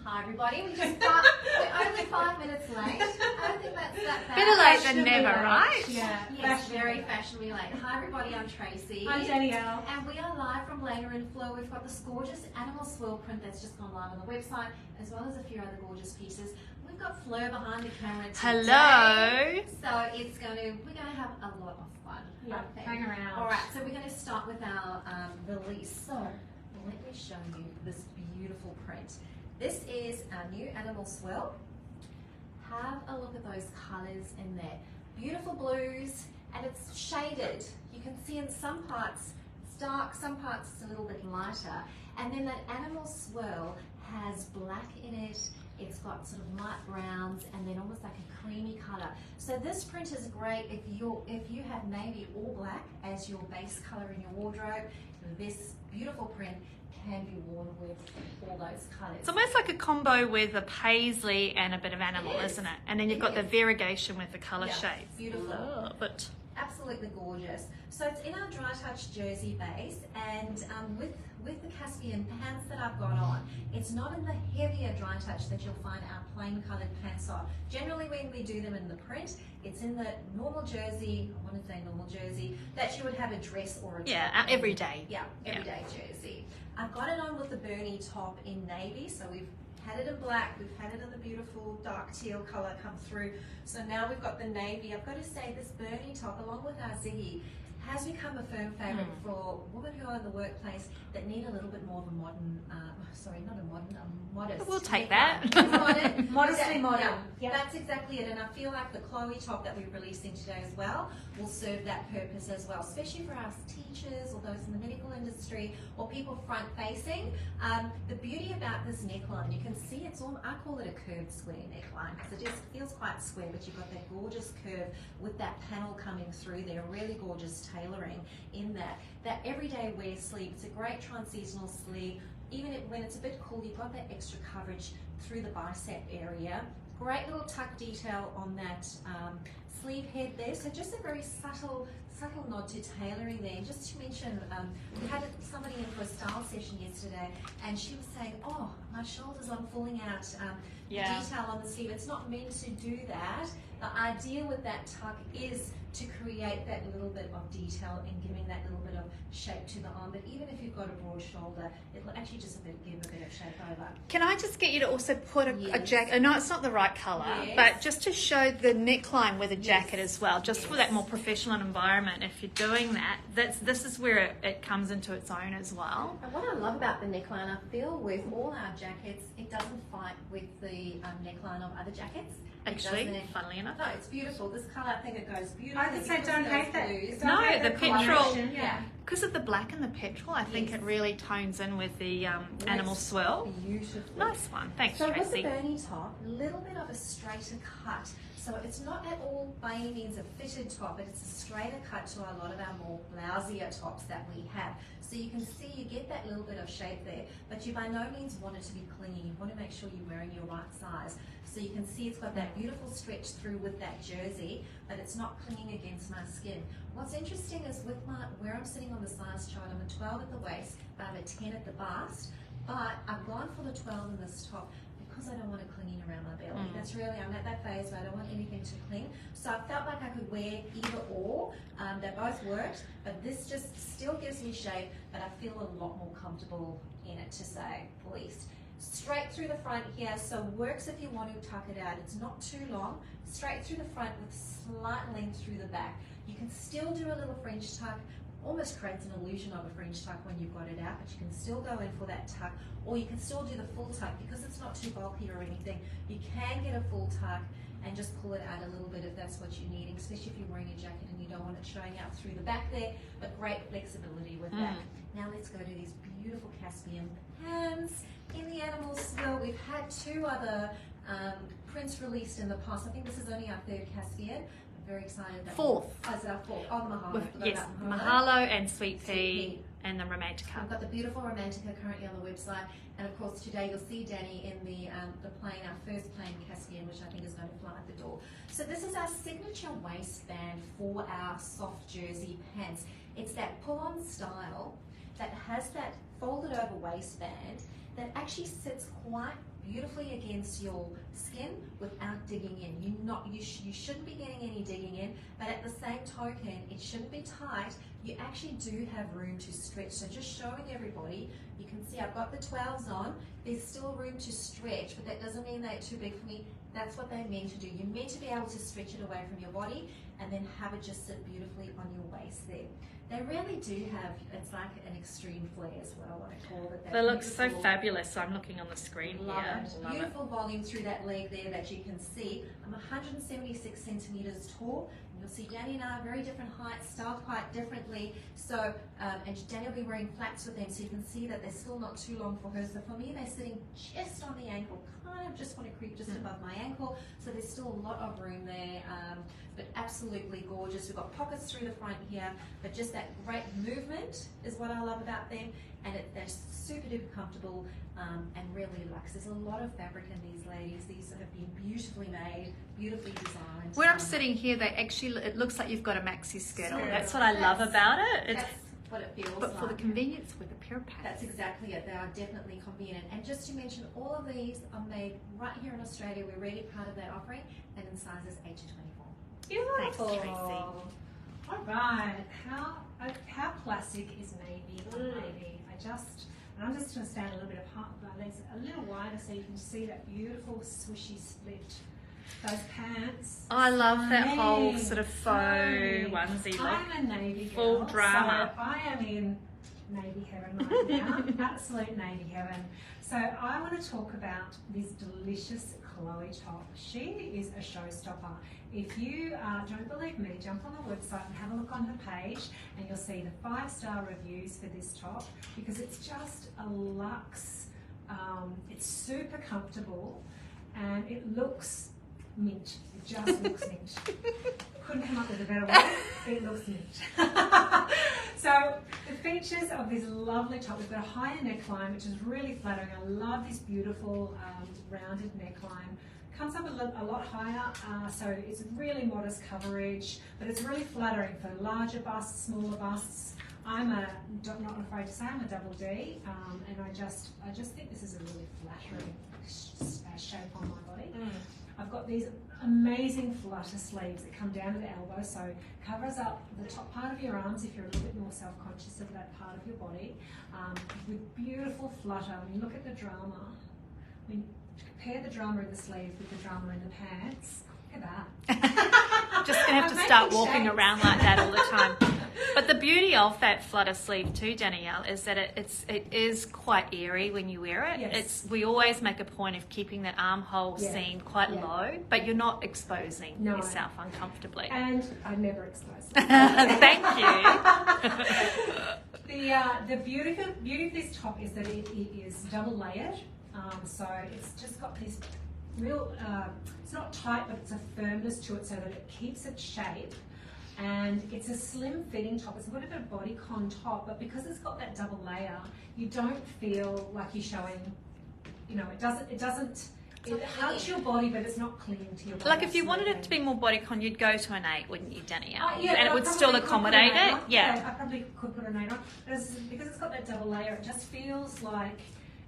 Hi everybody, we're only 5 minutes late. I don't think that's that bad. Better late than never, right? Yeah, yes, very fashionably late. Hi everybody, I'm Tracey. I'm Danielle. And we are live from Later in Flow. We've got this gorgeous animal swirl print that's just gone live on the website, as well as a few other gorgeous pieces. We've got Fleur behind the camera today. Hello. So we're gonna have a lot of fun. Yeah, hang around. All right, so we're gonna start with our release. So let me show you this beautiful print. This is our new animal swirl. Have a look at those colors in there. Beautiful blues, and it's shaded. You can see in some parts it's dark, some parts it's a little bit lighter. And then that animal swirl has black in it. It's got sort of light browns and then almost like a creamy color. So this print is great if you have navy or black as your base color in your wardrobe. This beautiful print can be worn with all those colors. It's almost like a combo with a paisley and a bit of animal, isn't it? And then you've got the variegation with the color shades. Beautiful. Love it. Absolutely gorgeous. So it's in our dry touch jersey base, and with the Caspian pants that I've got on, it's not in the heavier dry touch that you'll find our plain coloured pants are. Generally when we do them in the print, it's in the normal jersey, I want to say normal jersey, that you would have a dress or a top. Yeah, everyday. Yeah, everyday jersey. I've got it on with the Bernie top in navy, so we've had it in black, we've had it in the beautiful dark teal colour come through. So now we've got the navy. I've got to say this Bernie top, along with our ziggy, has become a firm favourite for women who are in the workplace that need a little bit more of a modern, modest. We'll take that. Modestly modern. Yeah, that's exactly it. And I feel like the Chloe top that we're releasing today as well will serve that purpose as well, especially for us teachers or those in the medical industry or people front facing. The beauty about this neckline, you can see it's all, I call it a curved square neckline because it just feels quite square, but you've got that gorgeous curve with that panel coming through there, really gorgeous tailoring in that. That everyday wear sleeve, it's a great trans-seasonal sleeve. Even when it's a bit cool, you've got that extra coverage through the bicep area. Great little tuck detail on that sleeve head there. So just a very subtle nod to tailoring there. Just to mention, we had somebody in for a style session yesterday, and she was saying, "Oh, my shoulders, I'm pulling out detail on the sleeve." It's not meant to do that. The idea with that tuck is to create that little bit of detail and giving that little bit of shape to the arm. But even if you've got a broad shoulder, it'll actually just give a bit of shape over. Can I just get you to also put a jacket? I know it's not the right colour, but just to show the neckline with a jacket as well, just for that more professional environment. If you're doing that, this is where it comes into its own as well. And what I love about the neckline, I feel with all our jackets, it doesn't fight with the neckline of other jackets. Actually, funnily enough. No, it's beautiful. This colour, I think it goes beautiful. I just don't hate that. No, the petrol. Yeah. Because of the black and the petrol, I think it really tones in with the animal swirl. Beautiful. Nice one. Thanks, so Tracey. with the Bernie top, a little bit of a straighter cut. So it's not at all by any means a fitted top, but it's a straighter cut to a lot of our more blousier tops that we have. So you can see you get that little bit of shape there, but you by no means want it to be clingy. You want to make sure you're wearing your right size. So you can see it's got that beautiful stretch through with that jersey, but it's not clinging against my skin. What's interesting is with where I'm sitting on the size chart, I'm a 12 at the waist, but I'm a 10 at the bust, but I've gone for the 12 in this top because I don't want it clinging around my belly. That's really, I'm at that phase where I don't want anything to cling. So I felt like I could wear either or. They both worked, but this just still gives me shape, but I feel a lot more comfortable in it, to say the least. Straight through the front here, so works if you want to tuck it out. It's not too long. Straight through the front with slight length through the back. You can still do a little French tuck. Almost creates an illusion of a French tuck when you've got it out, but you can still go in for that tuck, or you can still do the full tuck because it's not too bulky or anything. You can get a full tuck and just pull it out a little bit if that's what you're needing, especially if you're wearing a jacket and you don't want it showing out through the back there, but great flexibility with that. Now let's go to these beautiful Caspian pants in the animal swirl. We've had two other prints released in the past. I think this is only our third Caspian. Very excited. Fourth. Oh, is it our fourth? Oh, the Mahalo. Yes, Mahalo and Sweet Pea and the Romantica. We've got the beautiful Romantica currently on the website, and of course today you'll see Danny in the plain, our first plain Caspian, which I think is going to fly at the door. So this is our signature waistband for our soft jersey pants. It's that pull-on style that has that folded over waistband that actually sits quite beautifully against your skin without digging in. You shouldn't be getting any digging in, but at the same token, it shouldn't be tight. You actually do have room to stretch. So just showing everybody, you can see I've got the 12s on. There's still room to stretch, but that doesn't mean they're too big for me. That's what they're meant to do. You're meant to be able to stretch it away from your body and then have it just sit beautifully on your waist there. They really do have, it's like an extreme flare as well, what I call it. They look so fabulous. So I'm looking on the screen Love here. it. Love Beautiful volume through that leg there that you can see. I'm 176 centimeters tall. And you'll see Danny and I are very different heights, styled quite differently. So, and Danny will be wearing flats with them, so you can see that they're still not too long for her. So for me, they're sitting just on the ankle, kind of just want to creep just above my ankle. So there's still a lot of room there, but absolutely gorgeous. We've got pockets through the front here, but just that great movement is what I love about them. And they're super duper comfortable and really luxe. There's a lot of fabric in these ladies. These have been beautifully made, beautifully designed. When I'm sitting here, it looks like you've got a maxi skirt on. That's what I love about it. That's what it feels But like. for the convenience with a pair of pants. That's exactly it. They are definitely convenient. And just to mention, all of these are made right here in Australia. We're already part of that offering, and in sizes 8 to 24. Beautiful. Thanks, Tracey. All right. How classic is navy on navy? I'm just going to stand a little bit apart with my legs a little wider so you can see that beautiful swishy split. Those pants. I love that whole stunning, sort of faux stunning. onesie look. I'm a navy girl, Full drama. So I am in navy heaven right now. Absolute navy heaven. So I want to talk about this delicious Chloe top. She is a showstopper. If you don't believe me, jump on the website and have a look on her page, and you'll see the 5-star reviews for this top, because it's just a luxe. It's super comfortable, and it looks mint. It just looks mint. Couldn't come up with a better word. It looks mint. So the features of this lovely top, we've got a higher neckline, which is really flattering. I love this beautiful rounded neckline. Comes up a lot higher, so it's really modest coverage, but it's really flattering for larger busts, smaller busts. I'm not afraid to say I'm a double D, and I just think this is a really flattering shape on my body. I've got these amazing flutter sleeves that come down to the elbow, so covers up the top part of your arms if you're a little bit more self-conscious of that part of your body, with beautiful flutter. When you look at the drama, when you compare the drama in the sleeve with the drama in the pants, look at that. Just gonna have to start walking around like that all the time. But the beauty of that flutter sleeve too, Danielle, is that it is quite airy when you wear it. Yes. We always make a point of keeping that armhole seam quite low, but you're not exposing yourself uncomfortably. And I never expose Thank you. The beauty of this top is that it is double layered. So it's just got this real, it's not tight, but it's a firmness to it so that it keeps its shape. And it's a slim fitting top. It's a little bit of bodycon top, but because it's got that double layer, you don't feel like you're showing, it hugs your body, but it's not clinging to your body. Like if you wanted it to be more bodycon, you'd go to an 8, wouldn't you, Danielle? Yeah, and it would still accommodate it. Yeah. I probably could put an 8 on. But because it's got that double layer, it just feels like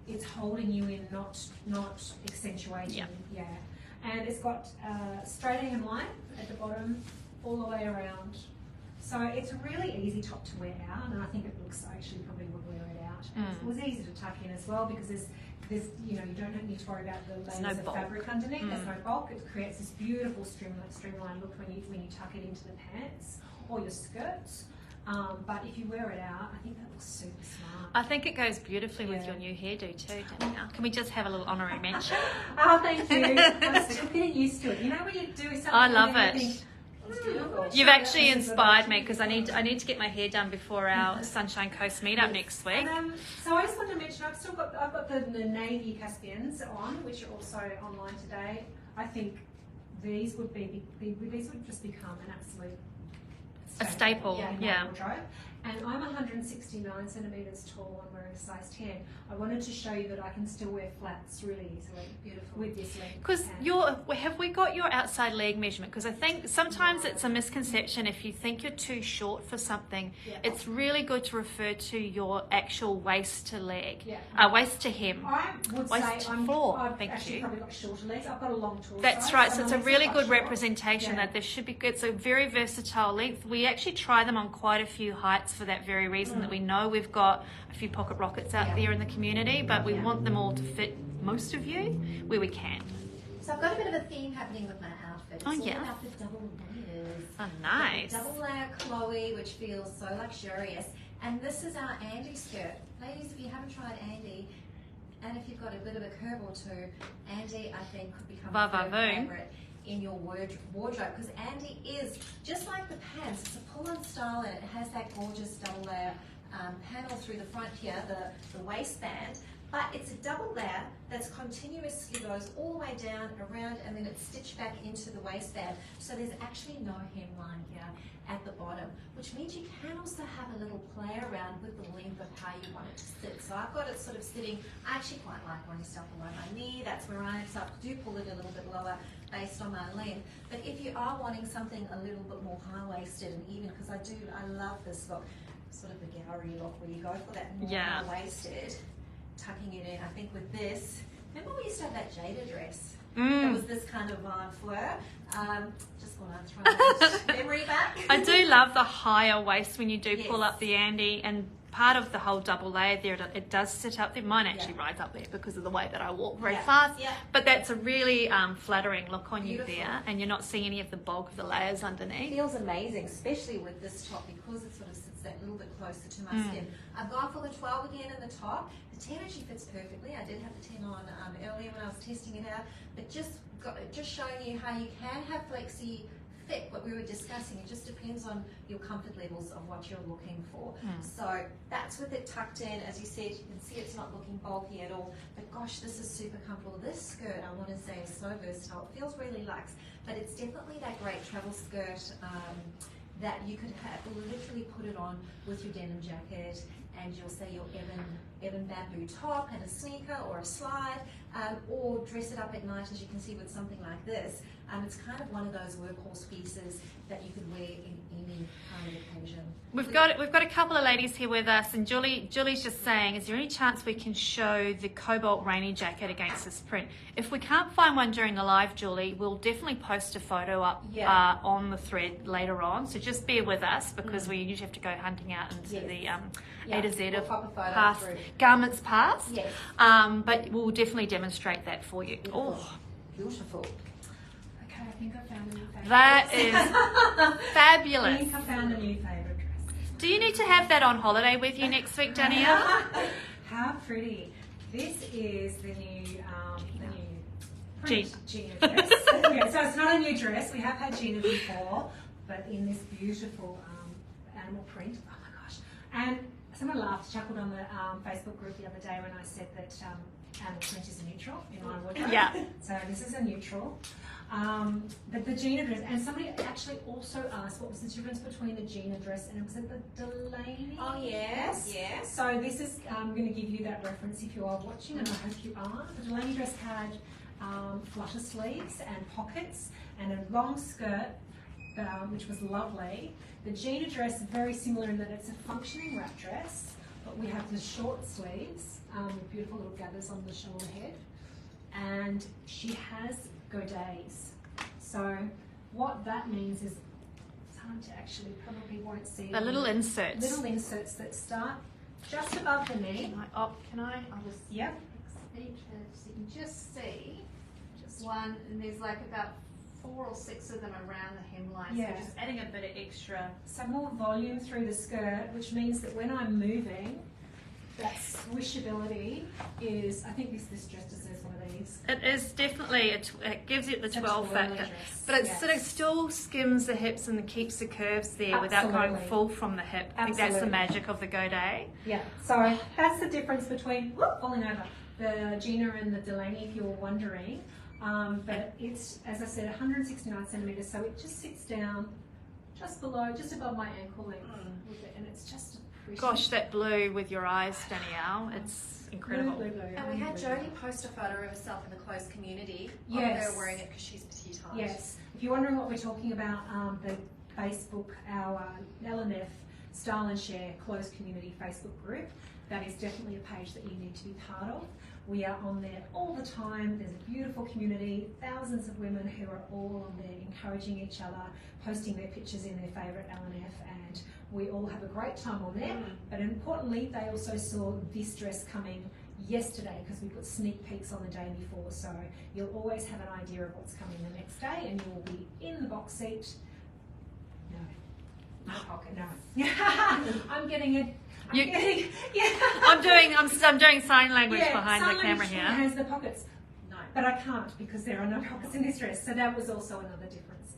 it's holding you in, not accentuating. Yeah. And it's got straight hem line at the bottom, all the way around. So it's a really easy top to wear out, and I think it looks, I actually probably would wear it out. It was easy to tuck in as well, because there's you don't need to worry about the layers of fabric underneath. There's no bulk. It creates this beautiful streamlined look when you tuck it into the pants or your skirts. But if you wear it out, I think that looks super smart. I think it goes beautifully with your new hairdo too, Danielle. Can we just have a little honorary mention? Oh, thank you. I'm still getting used to it. You know when you do something, I love and it. you think, it's beautiful. You've actually inspired me, because I need to get my hair done before our Sunshine Coast meetup next week. So I just wanted to mention, I've got the navy Caspians on, which are also online today. I think these would just become an absolute A staple, in my yeah. wardrobe. And I'm 169 centimetres tall and wearing a size 10. I wanted to show you that I can still wear flats really easily. Beautiful. With this length. Because have we got your outside leg measurement? Because I think sometimes it's a misconception if you think you're too short for something. It's really good to refer to your actual waist to leg, waist to hem. I would waist say to floor. I've Thank actually you. probably got shorter legs. I've got a long torso. That's right. So it's a really good short. representation that there should be. It's a very versatile length. We actually try them on quite a few heights for that very reason that we know we've got a few pocket rockets out there in the community, but we want them all to fit most of you where we can. So I've got a bit of a theme happening with my outfit. It's all about the double layers. Oh, nice. The double layer Chloe, which feels so luxurious. And this is our Andy skirt. Ladies, if you haven't tried Andy, and if you've got a bit of a curve or two, Andy, I think, could become a favorite in your wardrobe, because Andy is just like the pants. It's a pull-on style, and it has that gorgeous double layer panel through the front here, the waistband. But it's a double layer that's continuously goes all the way down, around, and then it's stitched back into the waistband. So there's actually no hemline here at the bottom, which means you can also have a little play around with the length of how you want it to sit. So I've got it sort of sitting, I actually quite like wanting stuff below my knee. That's where I am, so I do pull it a little bit lower based on my length. But if you are wanting something a little bit more high-waisted and even, because I love this look, sort of the gallery look where you go for that more high-waisted, tucking it in. I think with this, remember we used to have that Jada dress? That was this kind of vibe for her. Just want to throw that memory back. I do love the higher waist when you do pull up the Andy, and part of the whole double layer there, it does sit up there. Mine actually rides up there because of the way that I walk very fast. But that's a really flattering look on you there, and you're not seeing any of the bulk of the layers underneath. It feels amazing, especially with this top, because it sort of sits that little bit closer to my skin. I've gone for the 12 again in the top. The 10 actually fits perfectly. I did have the 10 on earlier when I was testing it out, but just showing you how you can have flexi fit, what we were discussing. It just depends on your comfort levels of what you're looking for. So that's with it tucked in. As you said, you can see it's not looking bulky at all, but gosh, this is super comfortable. This skirt, I want to say, is so versatile. It feels really luxe, but it's definitely that great travel skirt that you could have literally put it on with your denim jacket and you'll say your Evan bamboo top and a sneaker or a slide, or dress it up at night, as you can see with something like this. It's kind of one of those workhorse pieces that you could wear in any kind of occasion. We've got a couple of ladies here with us, and Julie's just saying, is there any chance we can show the cobalt rainy jacket against this print? If we can't find one during the live, Julie, we'll definitely post a photo up on the thread later on. So just bear with us, because we usually have to go hunting out into the A to Z of garments past. But we'll definitely demonstrate that for you. Oh, beautiful. I think I found a new favourite. That is fabulous. I think I found a new favourite dress. Do you need to have that on holiday with you next week, Danielle? How pretty. This is the new Gina dress. So it's not a new dress. We have had Gina before, but in this beautiful animal print. Oh my gosh. And someone chuckled on the Facebook group the other day when I said that animal print is a neutral in my wardrobe. So this is a neutral. But the Gina dress, and somebody actually also asked what was the difference between the Gina dress and it was the Delaney. Oh yes. So this is going to give you that reference if you are watching, and I hope you are. The Delaney dress had flutter sleeves and pockets and a long skirt, which was lovely. The Gina dress is very similar in that it's a functioning wrap dress, but we have the short sleeves with beautiful little gathers on the shoulder head, and she has godets. So what that means is, it's hard to actually, probably won't see the little inserts. Little inserts that start just above the knee. I'll just Yep. speak so you can just see one, and there's like about 4 or 6 of them around the hemline. So just adding a bit of extra. So more volume through the skirt, which means that when I'm moving, that swishability is, I think this dress deserves one of these. It is definitely, it gives it the 12 factor, but it sort of still skims the hips and keeps the curves there without going full from the hip. I think that's the magic of the godet. Yeah, so that's the difference between, falling over, the Gina and the Delaney, if you were wondering. But it's, as I said, 169 centimetres, so it just sits down just below, just above my ankle length with it, and it's just a pretty. Gosh, that blue with your eyes, Danielle, it's incredible. Blue, blue, And we had blue. Jodie post a photo of herself in the closed community of Yes. her wearing it because she's petite. Yes. If you're wondering what we're talking about, the Facebook, our LNF Style and Share closed community Facebook group, that is definitely a page that you need to be part of. We are on there all the time. There's a beautiful community, thousands of women who are all on there encouraging each other, posting their pictures in their favourite LNF, and we all have a great time on there. But importantly, they also saw this dress coming yesterday because we put sneak peeks on the day before, so you'll always have an idea of what's coming the next day, and you will be in the box seat. No pocket. No. I'm getting it. I'm doing sign language behind the camera here. Has the pockets. No. But I can't because there are no pockets in this dress, so that was also another difference.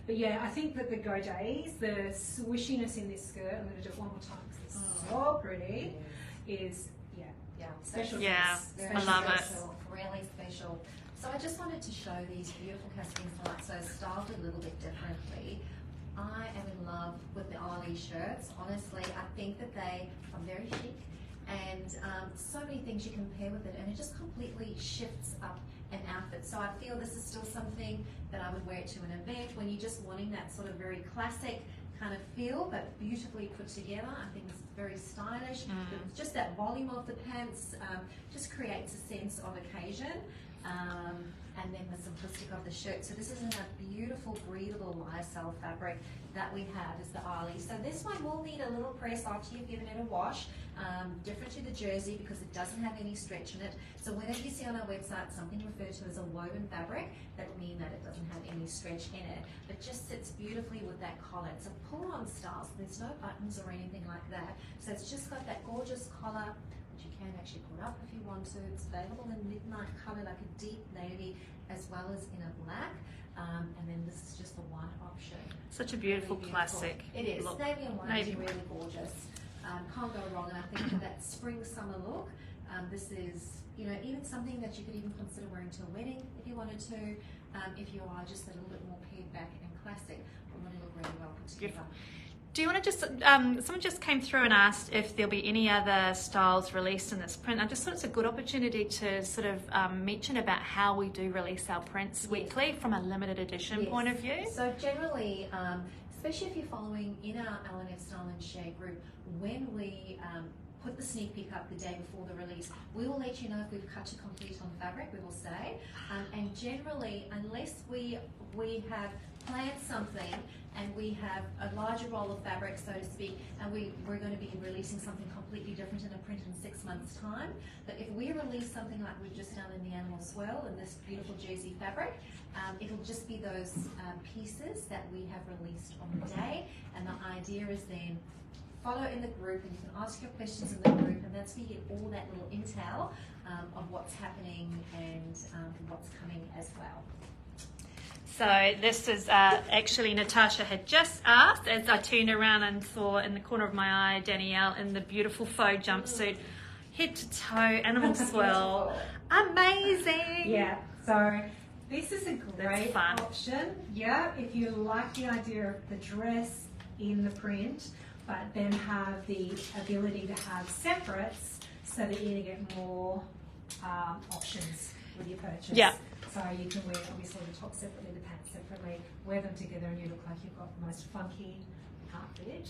But yeah, I think that the go days, the swishiness in this skirt, I'm going to do it one more time because it's so pretty, is special. Yeah, Very I love it. special, really special. So I just wanted to show these beautiful cascades lights, so styled a little bit differently. I am in love with the Arlie shirts. Honestly, I think that they are very chic, and so many things you can pair with it, and it just completely shifts up an outfit. So I feel this is still something that I would wear to an event when you're just wanting that sort of very classic kind of feel, but beautifully put together. I think it's very stylish. Just that volume of the pants just creates a sense of occasion. And then the simplicity of the shirt. So this is in a beautiful breathable lyocell fabric that we have is the Arlie. So this one will need a little press after you've given it a wash, different to the jersey because it doesn't have any stretch in it. So whenever you see on our website something referred to as a woven fabric, that will mean that it doesn't have any stretch in it. It just sits beautifully with that collar. It's a pull-on style, so there's no buttons or anything like that. So it's just got that gorgeous collar, you can actually put up if you want to. It's available in midnight colour, like a deep navy, as well as in a black. And then this is just the white option. Such a beautiful, Really classic It is. look. Navy and white is Navy. really gorgeous. Can't go wrong. And I think for that spring summer look, this is, you know, even something that you could even consider wearing to a wedding if you wanted to. If you are just a little bit more pared back and classic, it will look really well put together. Beautiful. Do you want to just, someone just came through and asked if there'll be any other styles released in this print. I just thought it's a good opportunity to sort of mention about how we do release our prints weekly from a limited edition point of view. So generally, especially if you're following in our LNF Style and Share group, when we put the sneak peek up the day before the release, we will let you know if we've cut to complete on fabric, we will say. And generally, unless we have planned something and we have a larger roll of fabric, so to speak, and we're going to be releasing something completely different in a print in 6 months' time. But if we release something like we've just done in the Animal Swirl in this beautiful jersey fabric, it'll just be those pieces that we have released on the day. And the idea is then follow in the group, and you can ask your questions in the group, and that's where you get all that little intel of what's happening and what's coming as well. So this is actually Natasha had just asked as I turned around and saw in the corner of my eye Danielle in the beautiful faux jumpsuit, head to toe, Animal Swirl. Amazing! Yeah, so this is a great option. Yeah, if you like the idea of the dress in the print, but then have the ability to have separates so that you're going to get more options with your purchase. Yeah. So you can wear obviously the top separately, the pants separately, wear them together and you look like you've got the most funky outfit.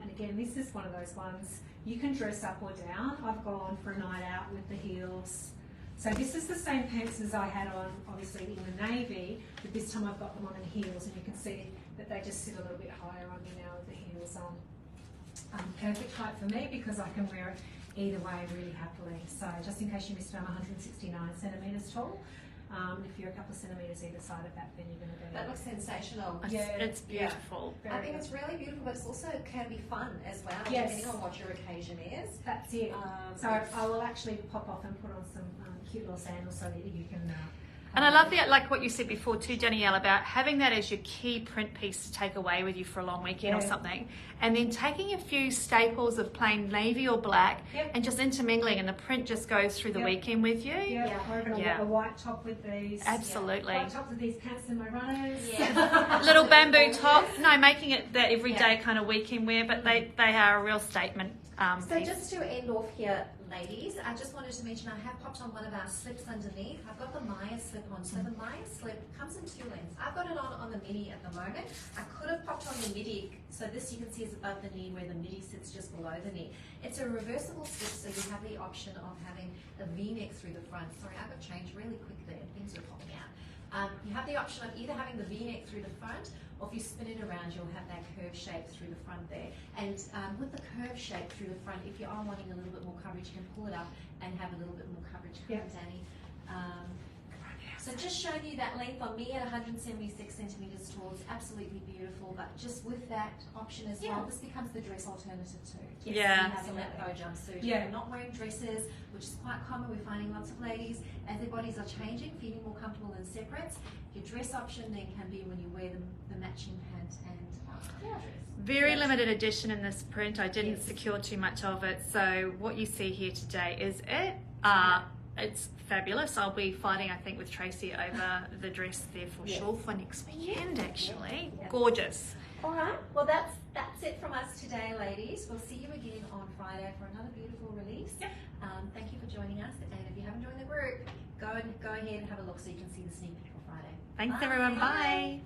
And again, this is one of those ones, you can dress up or down. I've gone for a night out with the heels. So this is the same pants as I had on obviously in the navy, but this time I've got them on in heels, and you can see that they just sit a little bit higher on me now with the heels on. Perfect height for me because I can wear it either way really happily. So just in case you missed it, I'm 169 centimetres tall. If you're a couple of centimetres either side of that, then you're going to be... That looks sensational. It's beautiful. I think it's really beautiful, but it's also can be fun as well, depending on what your occasion is. That's it. So I will actually pop off and put on some cute little sandals so that you can And I love that, like what you said before too, Danielle, about having that as your key print piece to take away with you for a long weekend or something, and then taking a few staples of plain navy or black and just intermingling, and the print just goes through the weekend with you. Or even a white top with these. Absolutely. White top with these pants in my runners. Little bamboo top. No, making it that everyday kind of weekend wear, but they are a real statement. So just to end off here, ladies, I just wanted to mention I have popped on one of our slips underneath. I've got the Maya slip on. So the Maya slip comes in 2 lengths. I've got it on the midi at the moment. I could have popped on the midi, so this you can see is above the knee where the midi sits just below the knee. It's a reversible slip, so you have the option of having a V-neck through the front. Sorry, I got changed really quick there. Things are popping out. You have the option of either having the V-neck through the front, or if you spin it around, you'll have that curve shape through the front there. And with the curve shape through the front, if you are wanting a little bit more coverage, you can pull it up and have a little bit more coverage. Danny. So just showing you that length on me at 176 centimeters tall. It's absolutely beautiful, but just with that option as well, this becomes the dress alternative too. You have a leopard jumpsuit. If you're not wearing dresses, which is quite common, we're finding lots of ladies, as their bodies are changing, feeling more comfortable in separates, your dress option then can be when you wear the matching pant and dress. Very limited edition in this print. I didn't secure too much of it, so what you see here today is it. It's fabulous. I'll be fighting, I think, with Tracey over the dress there for sure for next weekend, actually. Gorgeous. All right. Well, that's it from us today, ladies. We'll see you again on Friday for another beautiful release. Thank you for joining us. And if you haven't joined the group, go ahead and have a look so you can see the sneak peek on Friday. Thanks, everyone. Bye.